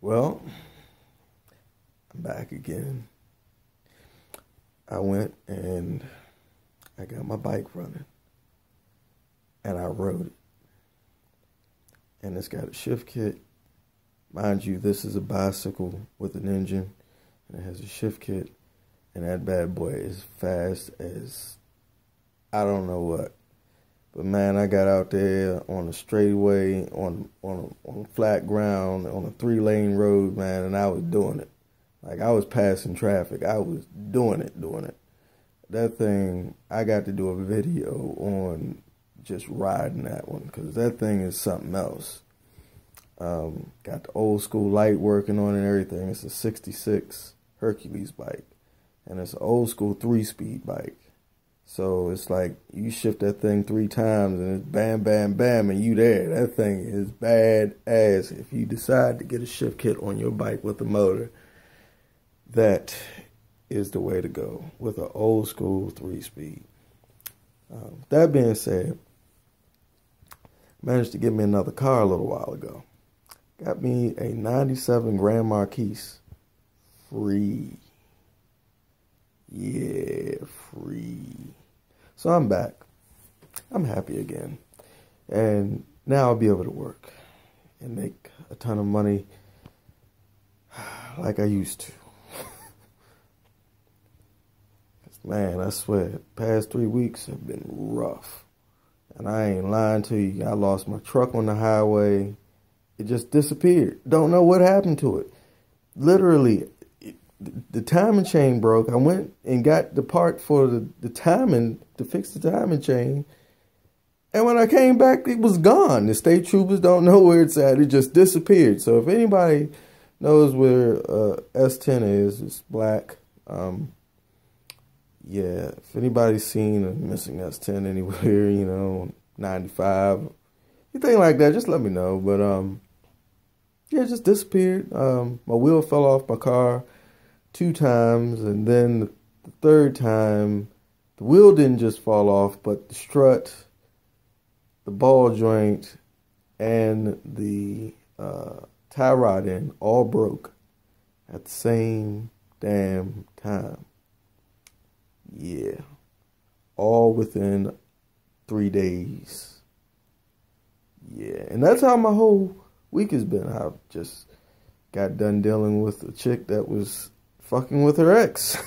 Well, I'm back again. I went and I got my bike running and I rode it. And it's got a shift kit. Mind you, this is a bicycle with an engine and it has a shift kit. And that bad boy is fast as I don't know what. But man, I got out there on a straightaway, on flat ground, on a 3-lane road, man, and I was doing it. Like I was passing traffic. I was doing it. That thing, I got to do a video on just riding that one because that thing is something else. Got the old school light working on it and everything. It's a 66 Hercules bike. And it's an old school 3-speed bike. So it's like you shift that thing 3 times and it's bam, bam, bam, and you there. That thing is bad ass. If you decide to get a shift kit on your bike with a motor, that is the way to go with an old school 3-speed. That being said, managed to get me another car a little while ago. Got me a 97 Grand Marquis. Free. Yeah, free. So I'm back. I'm happy again. And now I'll be able to work and make a ton of money like I used to. Man, I swear, the past 3 weeks have been rough. And I ain't lying to you. I lost my truck on the highway. It just disappeared. Don't know what happened to it. Literally, the timing chain broke. I went and got the part for the timing, to fix the timing chain. And when I came back, it was gone. The state troopers don't know where it's at. It just disappeared. So if anybody knows where S10 is, it's black. Yeah, if anybody's seen a missing S10 anywhere, 95, anything like that, just let me know. But yeah, it just disappeared. My wheel fell off my car 2 times, and then the third time, the wheel didn't just fall off, but the strut, the ball joint, and the tie rod end all broke at the same damn time. Yeah, all within 3 days. Yeah, and that's how my whole week has been. I just got done dealing with a chick that was fucking with her ex.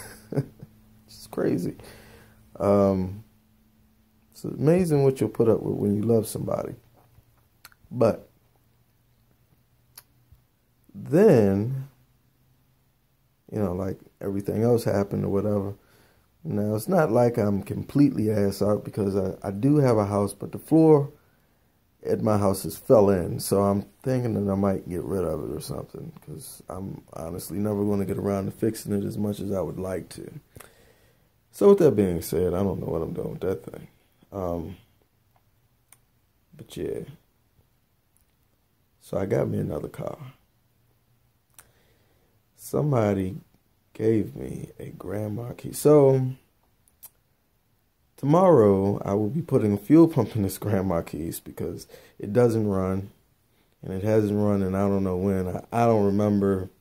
It's crazy. It's amazing what you'll put up with when you love somebody. But then, like everything else happened or whatever. Now, it's not like I'm completely ass out because I do have a house, but the floor at my house has fell in. So I'm thinking that I might get rid of it or something because I'm honestly never going to get around to fixing it as much as I would like to. So with that being said, I don't know what I'm doing with that thing. But yeah. So I got me another car. Somebody gave me a Grand Marquis. So tomorrow I will be putting a fuel pump in this Grand Marquis because it doesn't run, and it hasn't run in I don't know when. I don't remember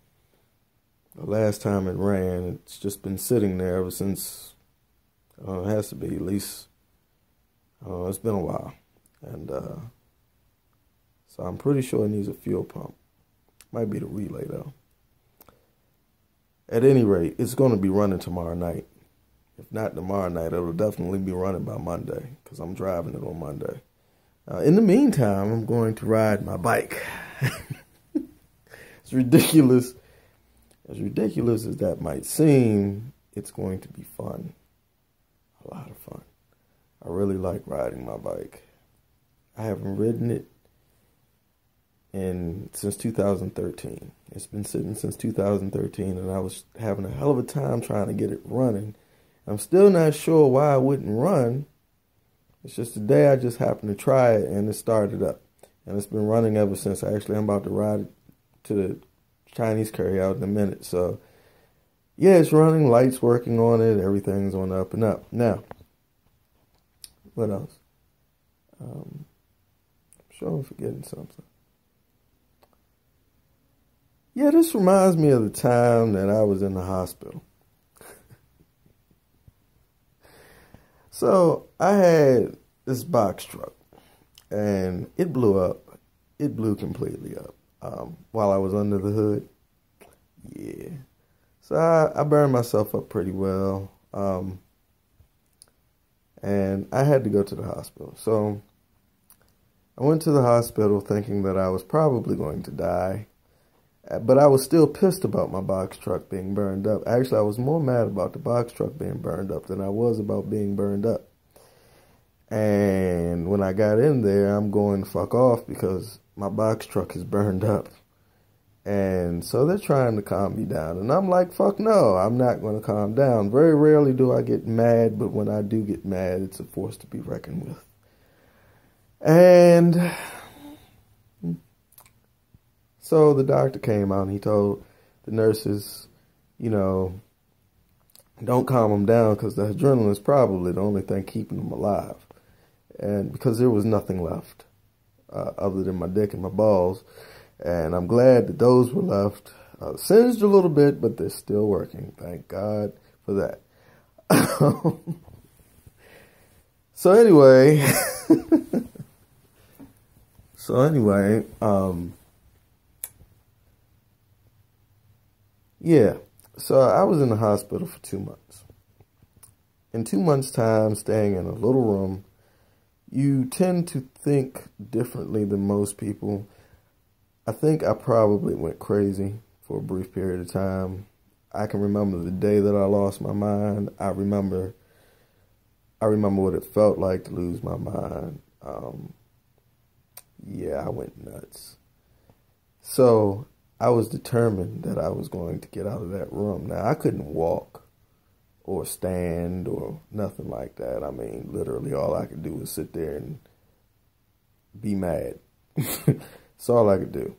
the last time it ran. It's just been sitting there ever since. It has to be at least. It's been a while, and so I'm pretty sure it needs a fuel pump. Might be the relay though. At any rate, it's going to be running tomorrow night. If not tomorrow night, it'll definitely be running by Monday because I'm driving it on Monday. In the meantime, I'm going to ride my bike. It's ridiculous. As ridiculous as that might seem, it's going to be fun. A lot of fun. I really like riding my bike. I haven't ridden it since 2013. It's been sitting since 2013, and I was having a hell of a time trying to get it running. I'm still not sure why it wouldn't run. It's just today I just happened to try it, and it started up. And it's been running ever since. Actually, I'm about to ride to the Chinese curry out in a minute. So, yeah, it's running. Lights working on it. Everything's on the up and up. Now, what else? I'm sure I'm forgetting something. Yeah, this reminds me of the time that I was in the hospital. So I had this box truck and it blew up. It blew completely up while I was under the hood. Yeah. So I burned myself up pretty well. And I had to go to the hospital. So I went to the hospital thinking that I was probably going to die. But I was still pissed about my box truck being burned up. Actually, I was more mad about the box truck being burned up than I was about being burned up. And when I got in there, I'm going to fuck off because my box truck is burned up. And so they're trying to calm me down. And I'm like, fuck no, I'm not going to calm down. Very rarely do I get mad, but when I do get mad, it's a force to be reckoned with. And so the doctor came out and he told the nurses, you know, don't calm them down because the adrenaline is probably the only thing keeping them alive. And because there was nothing left other than my dick and my balls. And I'm glad that those were left. Singed a little bit, but they're still working. Thank God for that. So anyway, yeah. So I was in the hospital for 2 months. In 2 months' time, staying in a little room, you tend to think differently than most people. I think I probably went crazy for a brief period of time. I can remember the day that I lost my mind. I remember what it felt like to lose my mind. Yeah, I went nuts. So I was determined that I was going to get out of that room. Now, I couldn't walk or stand or nothing like that. I mean, literally all I could do was sit there and be mad. That's all I could do.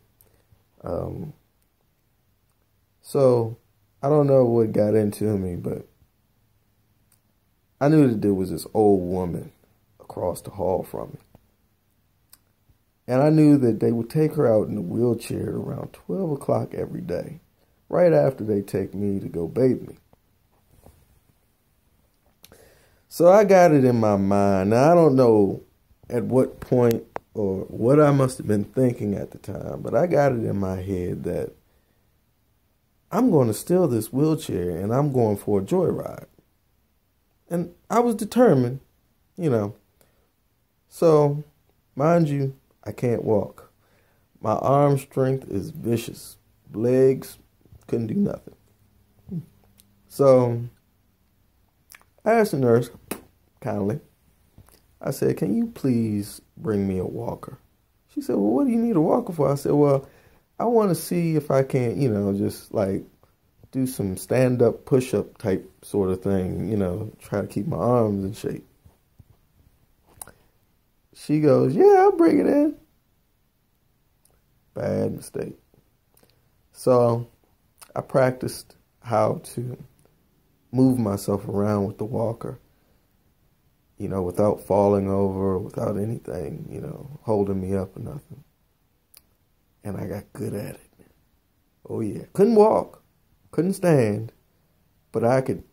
So I don't know what got into me, but I knew that there was this old woman across the hall from me. And I knew that they would take her out in a wheelchair around 12 o'clock every day, right after they take me to go bathe me. So I got it in my mind. Now, I don't know at what point or what I must have been thinking at the time, but I got it in my head that I'm going to steal this wheelchair and I'm going for a joyride. And I was determined, you know. So, mind you, I can't walk. My arm strength is vicious. Legs, couldn't do nothing. So, I asked the nurse, kindly, I said, can you please bring me a walker? She said, well, what do you need a walker for? I said, well, I want to see if I can, you know, just like do some stand-up, push-up type sort of thing, you know, try to keep my arms in shape. She goes, yeah, I'll bring it in. Bad mistake. So I practiced how to move myself around with the walker, you know, without falling over, without anything, you know, holding me up or nothing. And I got good at it. Oh, yeah. Couldn't walk, couldn't stand, but I could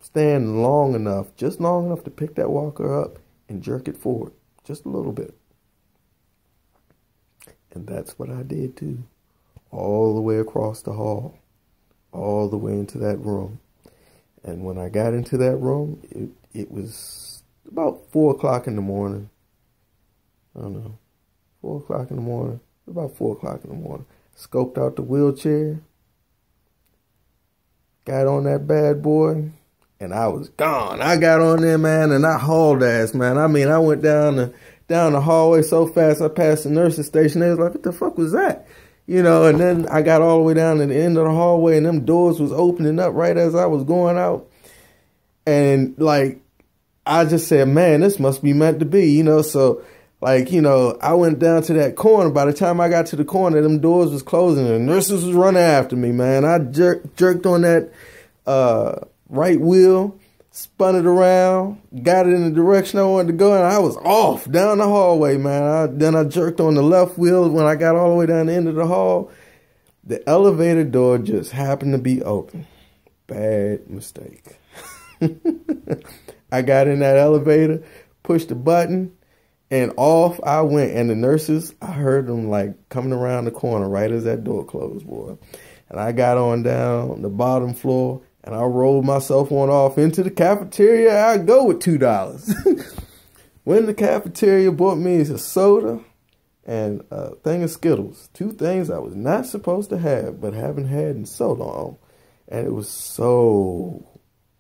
stand long enough, just long enough to pick that walker up and jerk it forward, just a little bit. And that's what I did, too, all the way across the hall, all the way into that room. And when I got into that room, it was about 4 o'clock in the morning. I don't know, 4 o'clock in the morning. About 4 o'clock in the morning. Scoped out the wheelchair. Got on that bad boy. And I was gone. I got on there, man, and I hauled ass, man. I mean, I went down the hallway so fast, I passed the nurse's station. They was like, what the fuck was that? You know, and then I got all the way down to the end of the hallway, and them doors was opening up right as I was going out. And, like, I just said, man, this must be meant to be, you know. So, like, you know, I went down to that corner. By the time I got to the corner, them doors was closing, and the nurses was running after me, man. I jerked on that right wheel, spun it around, got it in the direction I wanted to go, and I was off down the hallway, man. Then I jerked on the left wheel when I got all the way down the end of the hall, The elevator door just happened to be open. Bad mistake. I got in that elevator, pushed the button, and off I went. And the nurses, I heard them like coming around the corner right as that door closed, boy. And I got on down the bottom floor, and I rolled myself on off into the cafeteria. I go with $2. When the cafeteria bought me a soda and a thing of Skittles. 2 things I was not supposed to have, but haven't had in so long. And it was so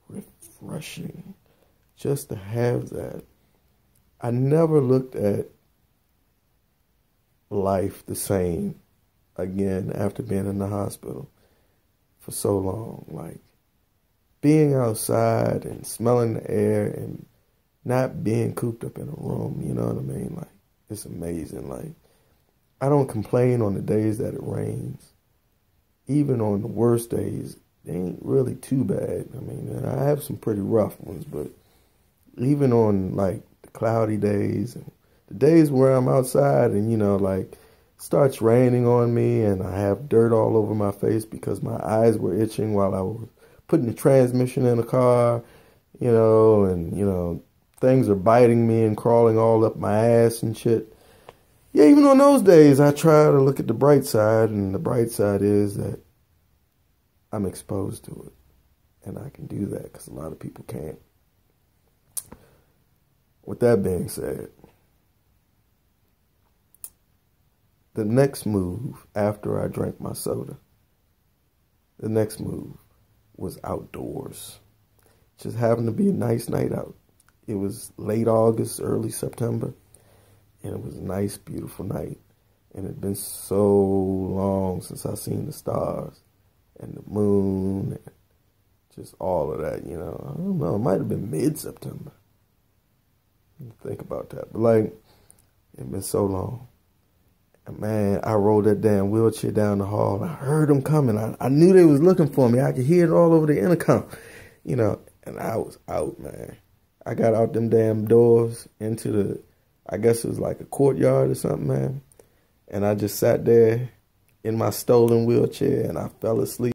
refreshing just to have that. I never looked at life the same again after being in the hospital for so long. Like being outside and smelling the air and not being cooped up in a room, you know what I mean? Like, it's amazing. Like, I don't complain on the days that it rains. Even on the worst days, they ain't really too bad. I mean, I have some pretty rough ones, but even on, like, the cloudy days and the days where I'm outside and, you know, like, starts raining on me and I have dirt all over my face because my eyes were itching while I was putting the transmission in the car, you know, and, you know, things are biting me and crawling all up my ass and shit. Yeah, even on those days, I try to look at the bright side, and the bright side is that I'm exposed to it. And I can do that because a lot of people can't. With that being said, the next move after I drank my soda, the next move was outdoors. Just happened to be a nice night out. It was late August, early September, and it was a nice, beautiful night. And it had been so long since I seen the stars and the moon and just all of that, you know. I don't know, it might have been mid-September. Think about that. But, like, it had been so long. And, man, I rolled that damn wheelchair down the hall. And I heard them coming. I knew they was looking for me. I could hear it all over the intercom, you know. And I was out, man. I got out them damn doors into the, I guess it was like a courtyard or something, man. And I just sat there in my stolen wheelchair and I fell asleep.